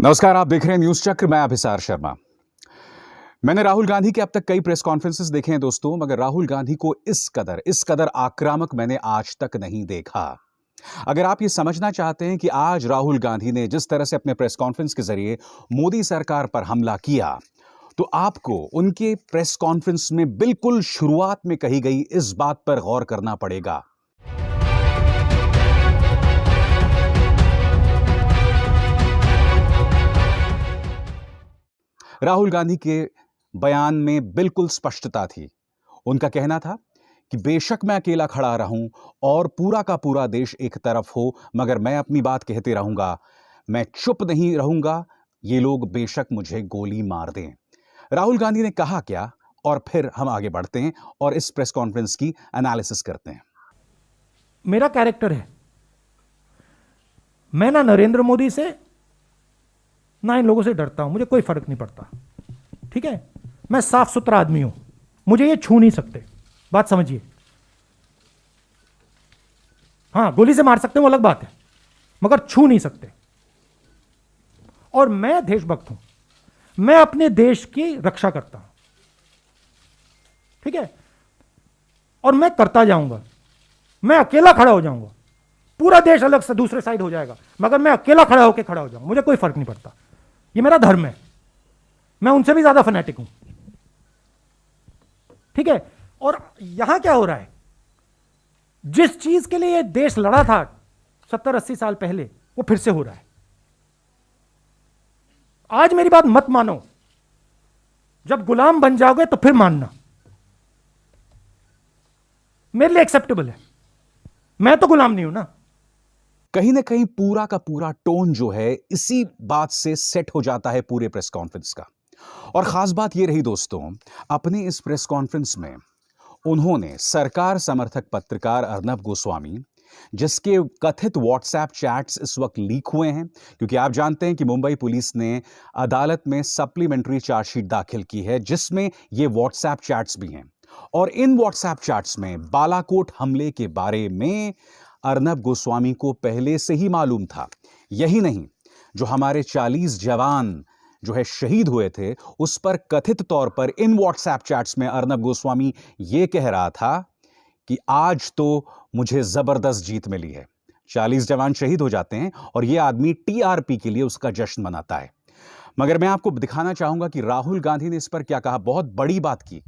नमस्कार, आप देख रहे हैं न्यूज चक्र। मैं अभिसार शर्मा। मैंने राहुल गांधी के अब तक कई प्रेस कॉन्फ्रेंसेस देखे हैं दोस्तों, मगर राहुल गांधी को इस कदर आक्रामक मैंने आज तक नहीं देखा। अगर आप ये समझना चाहते हैं कि आज राहुल गांधी ने जिस तरह से अपने प्रेस कॉन्फ्रेंस के जरिए मोदी सरकार पर हमला किया, तो आपको उनके प्रेस कॉन्फ्रेंस में बिल्कुल शुरुआत में कही गई इस बात पर गौर करना पड़ेगा। राहुल गांधी के बयान में बिल्कुल स्पष्टता थी। उनका कहना था कि बेशक मैं अकेला खड़ा रहूं और पूरा का पूरा देश एक तरफ हो, मगर मैं अपनी बात कहते रहूंगा, मैं चुप नहीं रहूंगा, ये लोग बेशक मुझे गोली मार दें। राहुल गांधी ने कहा क्या, और फिर हम आगे बढ़ते हैं और इस प्रेस कॉन्फ्रेंस की एनालिसिस करते हैं। मेरा कैरेक्टर है, मैं ना नरेंद्र मोदी से ना इन लोगों से डरता हूं, मुझे कोई फर्क नहीं पड़ता। ठीक है, मैं साफ सुथरा आदमी हूं, मुझे ये छू नहीं सकते। बात समझिए। हां, गोली से मार सकते हैं वो अलग बात है, मगर छू नहीं सकते। और मैं देशभक्त हूं, मैं अपने देश की रक्षा करता हूं। ठीक है, और मैं करता जाऊंगा। मैं अकेला खड़ा हो जाऊंगा, पूरा देश अलग से दूसरे साइड हो जाएगा, मगर मैं अकेला खड़ा होकर खड़ा हो जाऊंगा, मुझे कोई फर्क नहीं पड़ता। ये मेरा धर्म है, मैं उनसे भी ज्यादा फैनेटिक हूं। ठीक है, और यहां क्या हो रहा है, जिस चीज के लिए देश लड़ा था 70-80 साल पहले, वो फिर से हो रहा है। आज मेरी बात मत मानो, जब गुलाम बन जाओगे तो फिर मानना। मेरे लिए एक्सेप्टेबल है, मैं तो गुलाम नहीं हूं ना। कहीं ना कहीं पूरा का पूरा टोन जो है इसी बात से सेट हो जाता है पूरे प्रेस कॉन्फ्रेंस का। और खास बात यह रही दोस्तों, अपने इस प्रेस कॉन्फ्रेंस में उन्होंने सरकार समर्थक पत्रकार अर्नब गोस्वामी, जिसके कथित व्हाट्सएप चैट्स इस वक्त लीक हुए हैं, क्योंकि आप जानते हैं कि मुंबई पुलिस ने अदालत में सप्लीमेंट्री चार्जशीट दाखिल की है जिसमें ये व्हाट्सएप चैट्स भी हैं। और इन व्हाट्सएप चैट्स में बालाकोट हमले के बारे में अर्नब गोस्वामी को पहले से ही मालूम था। यही नहीं, जो हमारे 40 जवान जो है शहीद हुए थे, उस पर कथित तौर पर इन व्हाट्सएप चैट्स में अर्नब गोस्वामी यह कह रहा था कि आज तो मुझे जबरदस्त जीत मिली है। 40 जवान शहीद हो जाते हैं और यह आदमी टीआरपी के लिए उसका जश्न मनाता है। मगर मैं आपको दिखाना चाहूंगा कि राहुल गांधी ने इस पर क्या कहा। बहुत बड़ी बात की।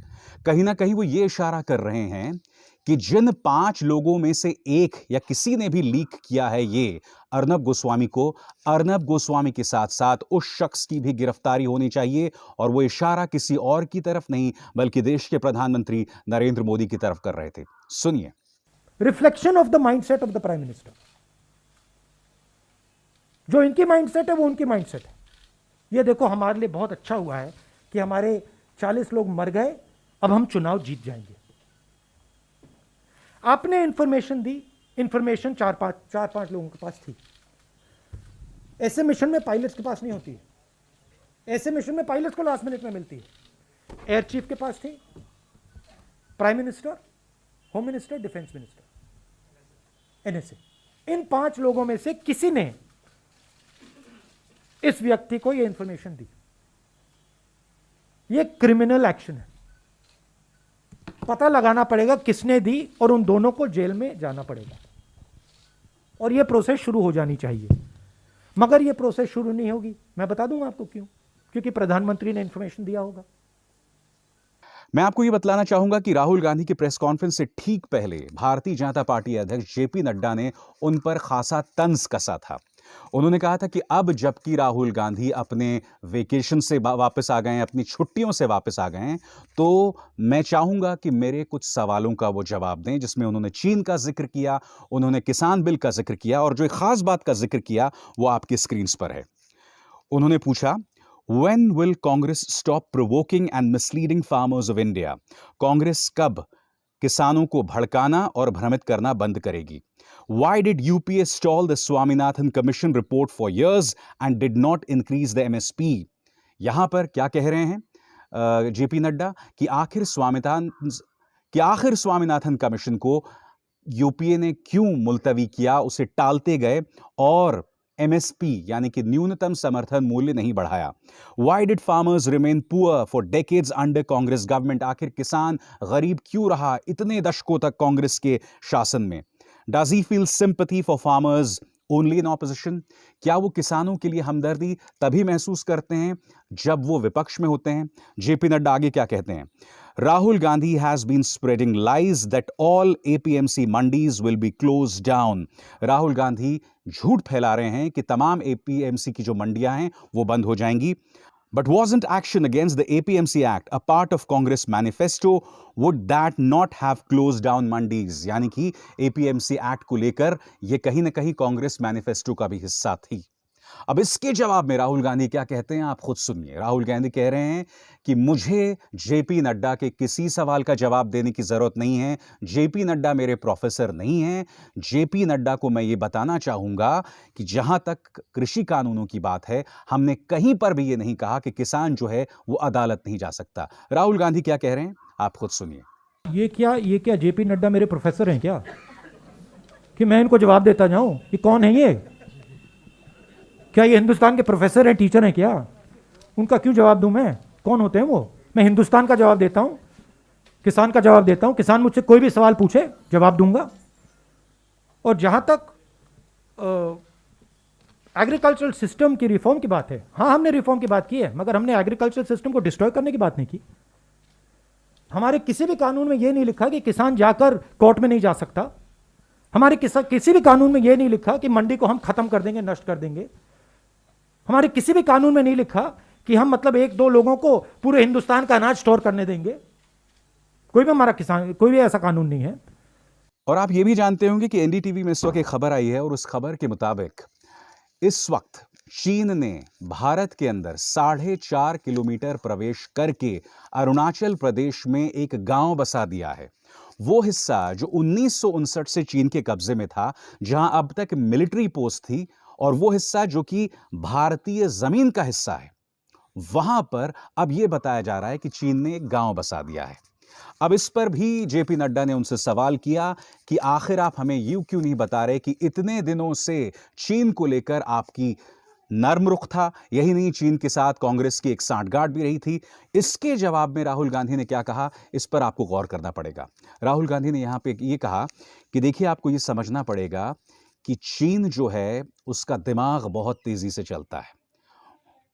कहीं ना कहीं वो ये इशारा कर रहे हैं कि जिन 5 लोगों में से एक या किसी ने भी लीक किया है ये अर्नब गोस्वामी को, अर्नब गोस्वामी के साथ साथ उस शख्स की भी गिरफ्तारी होनी चाहिए। और वो इशारा किसी और की तरफ नहीं, बल्कि देश के प्रधानमंत्री नरेंद्र मोदी की तरफ कर रहे थे। सुनिए। Reflection of the mindset of the prime minister. जो इनकी माइंडसेट है वो उनकी माइंडसेट है। ये देखो, हमारे लिए बहुत अच्छा हुआ है कि हमारे 40 लोग मर गए, अब हम चुनाव जीत जाएंगे। आपने इंफॉर्मेशन दी, इंफॉर्मेशन 4-5 लोगों के पास थी। ऐसे मिशन में पायलट्स के पास नहीं होती है। ऐसे मिशन में पायलट्स को लास्ट मिनट में मिलती है। एयर चीफ के पास थी, prime minister, home minister, defence minister, NSA. इन 5 लोगों में से किसी ने इस व्यक्ति को यह इंफॉर्मेशन दी। यह क्रिमिनल एक्शन है, पता लगाना पड़ेगा किसने दी और उन दोनों को जेल में जाना पड़ेगा। और यह प्रोसेस शुरू हो जानी चाहिए, मगर यह प्रोसेस शुरू नहीं होगी। मैं बता दूंगा आपको क्यों। क्योंकि प्रधानमंत्री ने इंफॉर्मेशन दिया होगा। मैं आपको यह बतलाना चाहूंगा कि राहुल गांधी की प्रेस कॉन्फ्रेंस से ठीक पहले भारतीय जनता पार्टी अध्यक्ष जेपी नड्डा ने उन पर खासा तंज कसा था। उन्होंने कहा था कि अब जबकि राहुल गांधी अपने वेकेशन से वापस आ गए हैं, अपनी छुट्टियों से वापस आ गए हैं, तो मैं चाहूंगा कि मेरे कुछ सवालों का वो जवाब दें, जिसमें उन्होंने चीन का जिक्र किया, उन्होंने किसान बिल का जिक्र किया, और जो एक खास बात का जिक्र किया वो आपकी स्क्रीन पर है। उन्होंने पूछा, When will Congress stop provoking and misleading farmers of India? Congress कब किसानों को भड़काना और भ्रमित करना बंद करेगी? Why did UPA stall the Swaminathan Commission report for years and did not increase the MSP? यहां पर क्या कह रहे हैं जेपी नड्डा कि आखिर स्वामीनाथन कमीशन को यूपीए ने क्यों मुलतवी किया, उसे टालते गए और MSP यानी कि न्यूनतम समर्थन मूल्य नहीं बढ़ाया? Why did farmers remain poor for decades under Congress government? आखिर किसान गरीब क्यों रहा इतने दशकों तक कांग्रेस के शासन में? Does he feel sympathy for farmers only in opposition? क्या वो किसानों के लिए हमदर्दी तभी महसूस करते हैं जब वो विपक्ष में होते हैं? जेपी नड्डा आगे क्या कहते हैं? Rahul Gandhi has been spreading lies that all APMC mandis will be closed down. Rahul Gandhi झूठ फैला रहे हैं कि तमाम APMC की जो मंडियां हैं वो बंद हो जाएंगी. But wasn't action against the APMC Act a part of Congress manifesto? Would that not have closed down mandis? यानी कि APMC Act को लेकर यह कहीं ना कहीं कांग्रेस मैनिफेस्टो का भी हिस्सा थी. अब इसके जवाब में राहुल गांधी क्या कहते हैं आप खुद सुनिए. राहुल गांधी कह रहे हैं कि मुझे जेपी नड्डा के किसी सवाल का जवाब देने की जरूरत नहीं है. जेपी नड्डा मेरे प्रोफेसर नहीं हैं. जेपी नड्डा को मैं ये बताना चाहूंगा कि जहां तक कृषि कानूनों की बात है, हमने कहीं पर भी ये नहीं कहा कि किसान जो है वो अदालत नहीं जा सकता. राहुल गांधी क्या कह रहे हैं आप खुद सुनिए. ये क्या जेपी नड्डा मेरे प्रोफेसर हैं क्या कि मैं इनको जवाब देता जाऊं? ये कौन है ये? क्या ये हिंदुस्तान के प्रोफेसर हैं, टीचर हैं क्या? उनका क्यों जवाब दूं मैं? कौन होते हैं वो? मैं हिंदुस्तान का जवाब देता हूं, किसान का जवाब देता हूं. किसान मुझसे कोई भी सवाल पूछे जवाब दूंगा. और जहां तक एग्रीकल्चरल सिस्टम की रिफॉर्म की बात है, हाँ हमने रिफॉर्म की बात की है, मगर हमने एग्रीकल्चरल सिस्टम को डिस्ट्रॉय करने की बात नहीं की. हमारे किसी भी कानून में यह नहीं लिखा कि किसान जाकर कोर्ट में नहीं जा सकता. हमारे किसी भी कानून में यह नहीं लिखा कि मंडी को हम खत्म कर देंगे, नष्ट कर देंगे. हमारे किसी भी कानून में नहीं लिखा कि हम मतलब एक दो लोगों को पूरे हिंदुस्तान का अनाज स्टोर करने देंगे. कोई भी ऐसा कानून नहीं है. और आप ये भी जानते होंगे कि एनडीटीवी में इस वक्त एक खबर आई है और उस खबर के मुताबिक इस वक्त चीन ने भारत के अंदर 4.5 किलोमीटर प्रवेश करके अरुणाचल प्रदेश में एक गांव बसा दिया है. वो हिस्सा जो 1959 से चीन के कब्जे में था, जहां अब तक मिलिट्री पोस्ट थी, और वो हिस्सा जो कि भारतीय जमीन का हिस्सा है, वहां पर अब यह बताया जा रहा है कि चीन ने एक गांव बसा दिया है. अब इस पर भी जेपी नड्डा ने उनसे सवाल किया कि आखिर आप हमें यूं क्यों नहीं बता रहे कि इतने दिनों से चीन को लेकर आपकी नर्म रुख था. यही नहीं, चीन के साथ कांग्रेस की एक सांठगांठ भी रही थी. इसके जवाब में राहुल गांधी ने क्या कहा, इस पर आपको गौर करना पड़ेगा. राहुल गांधी ने यहां पे ये कहा कि देखिए, आपको ये समझना पड़ेगा कि चीन जो है उसका दिमाग बहुत तेजी से चलता है.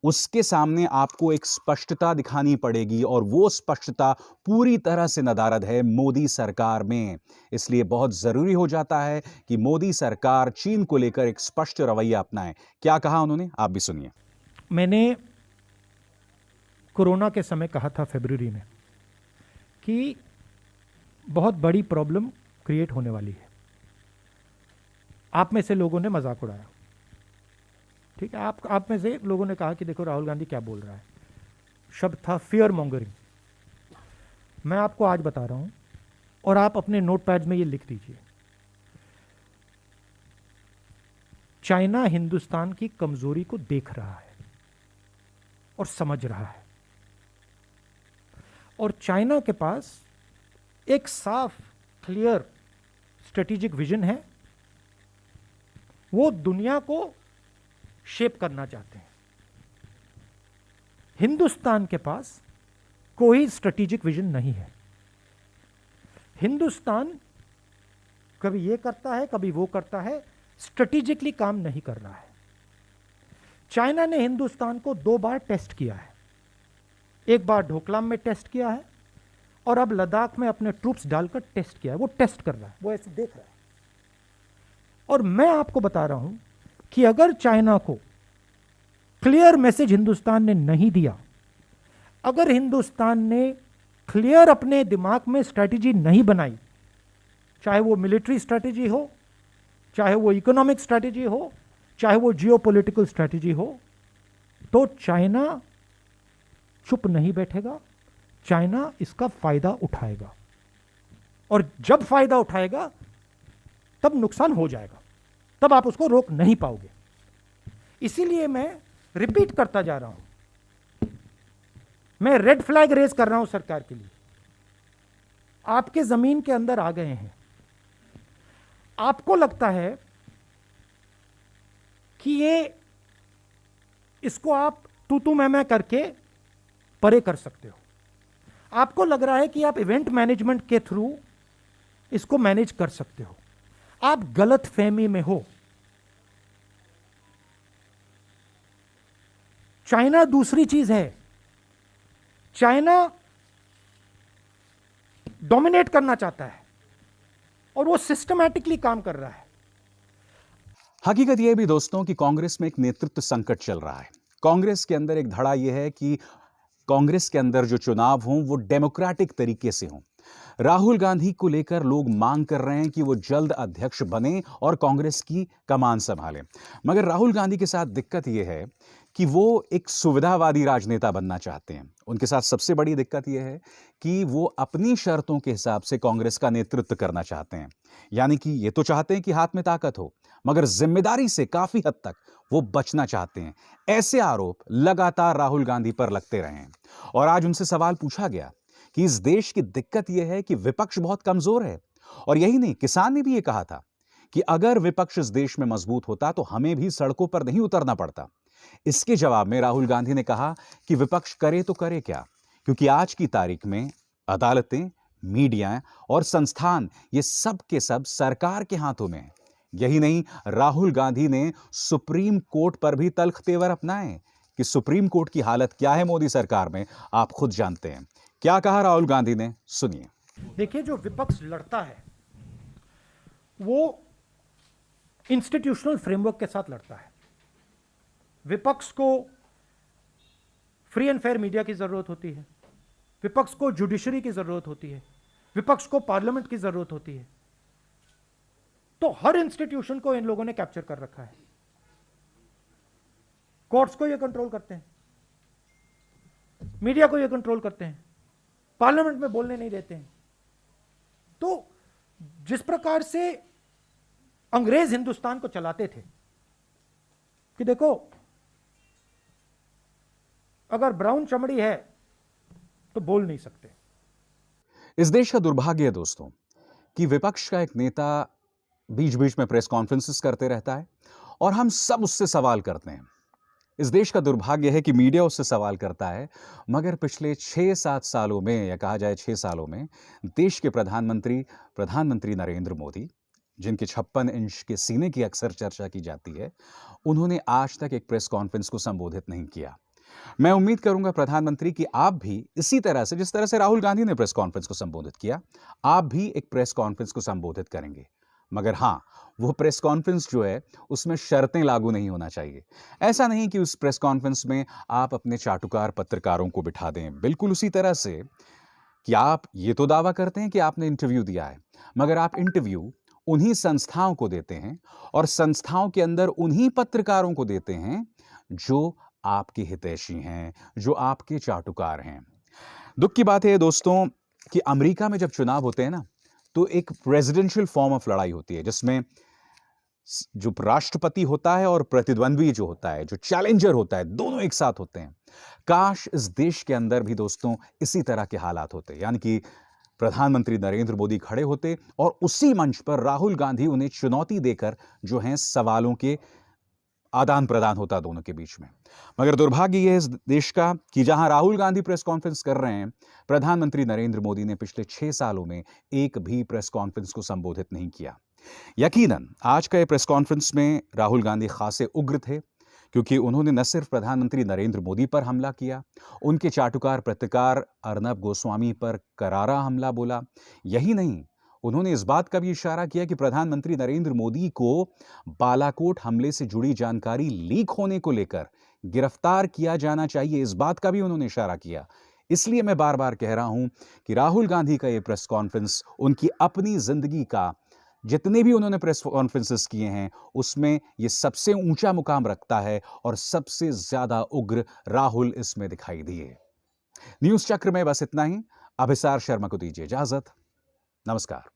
उसके सामने आपको एक स्पष्टता दिखानी पड़ेगी, और वो स्पष्टता पूरी तरह से नदारद है मोदी सरकार में. इसलिए बहुत जरूरी हो जाता है कि मोदी सरकार चीन को लेकर एक स्पष्ट रवैया अपनाए. क्या कहा उन्होंने, आप भी सुनिए. मैंने कोरोना के समय कहा था फरवरी में कि बहुत बड़ी प्रॉब्लम क्रिएट होने वाली है. आप में से लोगों ने मजाक उड़ाया, ठीक है. आप में से लोगों ने कहा कि देखो राहुल गांधी क्या बोल रहा है. शब्द था फियर मॉन्गरिंग. मैं आपको आज बता रहा हूं, और आप अपने नोटपैड में ये लिख दीजिए. चाइना हिंदुस्तान की कमजोरी को देख रहा है और समझ रहा है, और चाइना के पास एक साफ क्लियर स्ट्रेटेजिक विजन है. वो दुनिया को शेप करना चाहते हैं. हिंदुस्तान के पास कोई स्ट्रेटेजिक विजन नहीं है. हिंदुस्तान कभी ये करता है, कभी वो करता है, स्ट्रेटेजिकली काम नहीं कर रहा है. चाइना ने हिंदुस्तान को 2 बार टेस्ट किया है. एक बार ढोकलाम में टेस्ट किया है, और अब लद्दाख में अपने ट्रूप्स डालकर टेस्ट किया है. वो टेस्ट कर रहा है, वो ऐसे देख रहा है. और मैं आपको बता रहा हूं कि अगर चाइना को क्लियर मैसेज हिंदुस्तान ने नहीं दिया, अगर हिंदुस्तान ने क्लियर अपने दिमाग में स्ट्रैटेजी नहीं बनाई, चाहे वो मिलिट्री स्ट्रैटेजी हो, चाहे वो इकोनॉमिक स्ट्रैटेजी हो, चाहे वो जियोपॉलिटिकल स्ट्रैटेजी हो, तो चाइना चुप नहीं बैठेगा. चाइना इसका फायदा उठाएगा, और जब फायदा उठाएगा तब नुकसान हो जाएगा, तब आप उसको रोक नहीं पाओगे. इसीलिए मैं रिपीट करता जा रहा हूं, मैं रेड फ्लैग रेज कर रहा हूं सरकार के लिए. आपके जमीन के अंदर आ गए हैं. आपको लगता है कि ये इसको आप तू मैं करके परे कर सकते हो। आपको लग रहा है कि आप इवेंट मैनेजमेंट के थ्रू इसको मैनेज कर सकते हो, आप गलत फहमी में हो। चाइना दूसरी चीज है। चाइना डोमिनेट करना चाहता है और वो सिस्टमैटिकली काम कर रहा है। हकीकत यह भी दोस्तों कि कांग्रेस में एक नेतृत्व संकट चल रहा है। कांग्रेस के अंदर एक धड़ा यह है कि कांग्रेस के अंदर जो चुनाव हों वो डेमोक्रेटिक तरीके से हों। राहुल गांधी को लेकर लोग मांग कर रहे हैं कि वो जल्द अध्यक्ष बने और कांग्रेस की कमान संभालें। मगर राहुल गांधी के साथ दिक्कत यह है कि वो एक सुविधावादी राजनेता बनना चाहते हैं। उनके साथ सबसे बड़ी दिक्कत यह है कि वो अपनी शर्तों के हिसाब से कांग्रेस का नेतृत्व करना चाहते हैं। यानी कि ये तो चाहते हैं कि हाथ में ताकत हो, मगर जिम्मेदारी से काफी हद तक वो बचना चाहते हैं। ऐसे आरोप लगातार राहुल गांधी पर लगते रहे हैं। और आज उनसे सवाल पूछा गया कि इस देश की दिक्कत यह है कि विपक्ष बहुत कमजोर है। और यही नहीं, किसान ने भी यह कहा था कि अगर विपक्ष इस देश में मजबूत होता तो हमें भी सड़कों पर नहीं उतरना पड़ता। इसके जवाब में राहुल गांधी ने कहा कि विपक्ष करे तो करे क्या, क्योंकि आज की तारीख में अदालतें, मीडिया और संस्थान ये सब के सब सरकार के हाथों में है। यही नहीं, राहुल गांधी ने सुप्रीम कोर्ट पर भी तल्ख तेवर अपनाए कि सुप्रीम कोर्ट की हालत क्या है मोदी सरकार में, आप खुद जानते हैं। क्या कहा राहुल गांधी ने, सुनिए। देखिए, जो विपक्ष लड़ता है वो इंस्टीट्यूशनल फ्रेमवर्क के साथ लड़ता है। विपक्ष को फ्री एंड फेयर मीडिया की जरूरत होती है, विपक्ष को जुडिशरी की जरूरत होती है, विपक्ष को पार्लियामेंट की जरूरत होती है। तो हर इंस्टीट्यूशन को इन लोगों ने कैप्चर कर रखा है। कोर्ट्स को ये कंट्रोल करते हैं, मीडिया को ये कंट्रोल करते हैं, पार्लियामेंट में बोलने नहीं देते हैं। तो जिस प्रकार से अंग्रेज हिंदुस्तान को चलाते थे कि देखो, अगर ब्राउन चमड़ी है तो बोल नहीं सकते। इस देश का दुर्भाग्य है दोस्तों कि विपक्ष का एक नेता बीच बीच में प्रेस कॉन्फ्रेंसेस करते रहता है और हम सब उससे सवाल करते हैं। इस देश का दुर्भाग्य है कि मीडिया उससे सवाल करता है, मगर पिछले 6-7 सालों में, या कहा जाए 6 सालों में, देश के प्रधानमंत्री नरेंद्र मोदी, जिनके 56 इंच के सीने की अक्सर चर्चा की जाती है, उन्होंने आज तक एक प्रेस कॉन्फ्रेंस को संबोधित नहीं किया। मैं उम्मीद करूंगा प्रधानमंत्री कि आप भी इसी तरह से, जिस तरह से राहुल गांधी ने प्रेस कॉन्फ्रेंस को संबोधित किया, आप भी एक प्रेस कॉन्फ्रेंस को संबोधित करेंगे। मगर हां, वो प्रेस कॉन्फ्रेंस जो है उसमें शर्तें लागू नहीं होना चाहिए। ऐसा नहीं कि उस प्रेस कॉन्फ्रेंस में आप अपने चाटुकार पत्रकारों को बिठा दें। बिल्कुल उसी तरह से कि आप ये तो दावा करते हैं कि आपने इंटरव्यू दिया है, मगर आप इंटरव्यू उन्हीं संस्थाओं को देते हैं और संस्थाओं के अंदर उन्हीं पत्रकारों को देते हैं जो आपके हितैषी हैं, जो आपके चाटुकार हैं। दुख की बात है दोस्तों कि अमेरिका में जब चुनाव होते हैं ना, तो एक प्रेसिडेंशियल फॉर्म ऑफ लड़ाई होती है जिसमें जो राष्ट्रपति होता है और प्रतिद्वंद्वी जो होता है, जो चैलेंजर होता है, दोनों एक साथ होते हैं। काश इस देश के अंदर भी दोस्तों इसी तरह के हालात होते, यानी कि प्रधानमंत्री नरेंद्र मोदी खड़े होते और उसी मंच पर राहुल गांधी उन्हें चुनौती देकर जो है सवालों के आदान प्रदान होता दोनों के बीच में। मगर दुर्भाग्य यह है इस देश का कि जहां राहुल गांधी प्रेस कॉन्फ्रेंस कर रहे हैं, प्रधानमंत्री नरेंद्र मोदी ने पिछले 6 सालों में एक भी प्रेस कॉन्फ्रेंस को संबोधित नहीं किया। यकीनन आज का ये प्रेस कॉन्फ्रेंस में राहुल गांधी खासे उग्र थे, क्योंकि उन्होंने न सिर्फ प्रधानमंत्री नरेंद्र मोदी पर हमला किया, उनके चाटुकार पत्रकार अर्नब गोस्वामी पर करारा हमला बोला। यही नहीं, उन्होंने इस बात का भी इशारा किया कि प्रधानमंत्री नरेंद्र मोदी को बालाकोट हमले से जुड़ी जानकारी लीक होने को लेकर गिरफ्तार किया जाना चाहिए, इस बात का भी उन्होंने इशारा किया। इसलिए मैं बार बार कह रहा हूं कि राहुल गांधी का यह प्रेस कॉन्फ्रेंस उनकी अपनी जिंदगी का, जितने भी उन्होंने प्रेस कॉन्फ्रेंसेस किए हैं, उसमें यह सबसे ऊंचा मुकाम रखता है और सबसे ज्यादा उग्र राहुल इसमें दिखाई दिए। न्यूज चक्र में बस इतना ही। अभिसार शर्मा को दीजिए इजाजत। नमस्कार।